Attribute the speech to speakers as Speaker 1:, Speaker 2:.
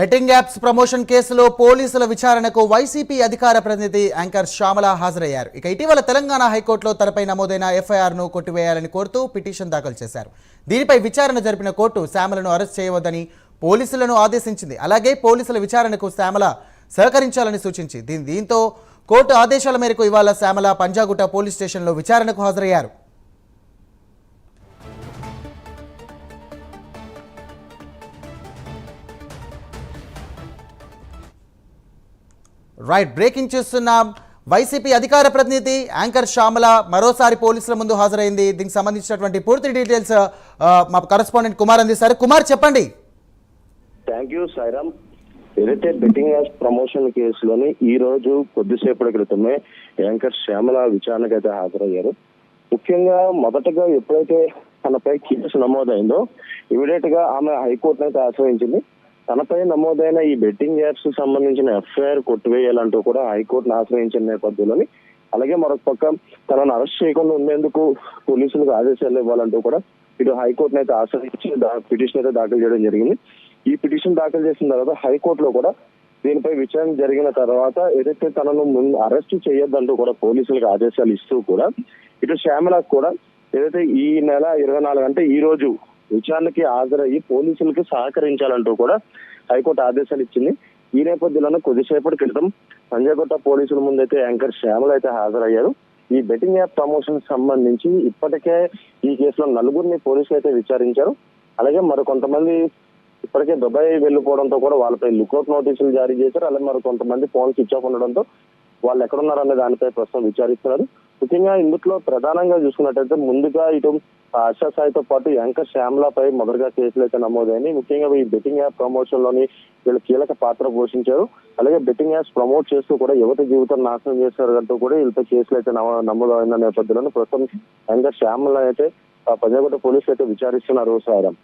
Speaker 1: Betting apps promotion కేసులో పోలీసుల విచారణకు వైసీపీ అధికార ప్రతినిధి యాంకర్ శ్యామల హాజరయ్యారు. ఇక ఇటీవల తెలంగాణ హైకోర్టులో తనపై నమోదైన ఎఫ్ఐఆర్ను కొట్టివేయాలని కోరుతూ పిటిషన్ దాఖలు చేశారు. దీనిపై విచారణ జరిపిన కోర్టు శ్యామలను అరెస్ట్ చేయవద్దని పోలీసులను ఆదేశించింది. అలాగే పోలీసుల విచారణకు శ్యామల సహకరించాలని సూచించింది. దీంతో కోర్టు ఆదేశాల మేరకు ఇవాళ శ్యామల పంజాగుట్ట పోలీస్ స్టేషన్లో విచారణకు హాజరయ్యారు. రైట్, బ్రేకింగ్ చేస్తున్నాం. వైసీపీ అధికార ప్రతినిధి యాంకర్ శ్యామల మరోసారి పోలీసుల ముందు హాజరైంది. దీనికి సంబంధించినటువంటి పూర్తి డీటెయిల్స్ మా కరెస్పాండెంట్ కుమార్ అందిస్తారు. కుమార్, చెప్పండి.
Speaker 2: Thank you Sairam. ఏదైతే బెట్టింగ్ యాప్స్ ప్రమోషన్ కేసులోని ఈ రోజు కొద్దిసేపటి క్రితమే యాంకర్ శ్యామల విచారణకు అయితే హాజరయ్యారు. ముఖ్యంగా మొదటగా ఎప్పుడైతే తనపై కేసు నమోదైందో ఇమీడియట్ గా ఆమె హైకోర్టును అయితే ఆశ్రయించింది. తనపై నమోదైన ఈ బెట్టింగ్ యాప్స్ సంబంధించిన ఎఫ్ఐఆర్ కొట్టివేయాలంటూ కూడా హైకోర్టును ఆశ్రయించిన నేపథ్యంలోని, అలాగే మరొక పక్క తనను అరెస్ట్ చేయకుండా ఉండేందుకు పోలీసులకు ఆదేశాలు ఇవ్వాలంటూ కూడా ఇటు హైకోర్టును అయితే ఆశ్రయించి పిటిషన్ అయితే దాఖలు చేయడం జరిగింది. ఈ పిటిషన్ దాఖలు చేసిన తర్వాత హైకోర్టులో కూడా దీనిపై విచారణ జరిగిన తర్వాత ఏదైతే తనను అరెస్ట్ చేయొద్దంటూ కూడా పోలీసులకు ఆదేశాలు ఇస్తూ కూడా ఇటు శ్యామలకు కూడా ఏదైతే ఈ నెల 24 అంటే ఈ రోజు విచారణకి హాజరయ్యి పోలీసులకి సహకరించాలంటూ కూడా హైకోర్టు ఆదేశాలు ఇచ్చింది. ఈ నేపథ్యంలోనే కొద్దిసేపటి క్రితం పంజాగుట్ట పోలీసుల ముందైతే యాంకర్ శ్యామల అయితే హాజరయ్యారు. ఈ బెట్టింగ్ యాప్ ప్రమోషన్ సంబంధించి ఇప్పటికే ఈ కేసులో 4గురిని పోలీసులు అయితే విచారించారు. అలాగే మరికొంతమంది ఇప్పటికే దుబాయ్ వెళ్లిపోవడంతో కూడా వాళ్ళపై లుకౌట్ నోటీసులు జారీ చేశారు. అలాగే మరి కొంతమంది ఫోన్ స్విచ్ ఆఫ్ ఉండడంతో వాళ్ళు ఎక్కడున్నారనే దానిపై ప్రస్తుతం విచారిస్తున్నారు. ముఖ్యంగా ఇందులో ప్రధానంగా చూసుకున్నట్టయితే ముందుగా ఇటు ఆశా సాయితో పాటు యాంకర్ శ్యామలపై మొదటగా కేసులు అయితే నమోదైనాయి. ముఖ్యంగా ఈ బెట్టింగ్ యాప్ ప్రమోషన్ లోని వీళ్ళు కీలక పాత్ర పోషించారు. అలాగే బెట్టింగ్ యాప్స్ ప్రమోట్ చేస్తూ కూడా యువత జీవితం నాశనం చేశారు అంటూ కూడా వీళ్ళతో కేసులు అయితే నమోదైన నేపథ్యంలో ప్రస్తుతం యాంకర్ శ్యామల అయితే పంజాగుట్ట పోలీసులు అయితే విచారిస్తున్నారు. సాయిరామ్.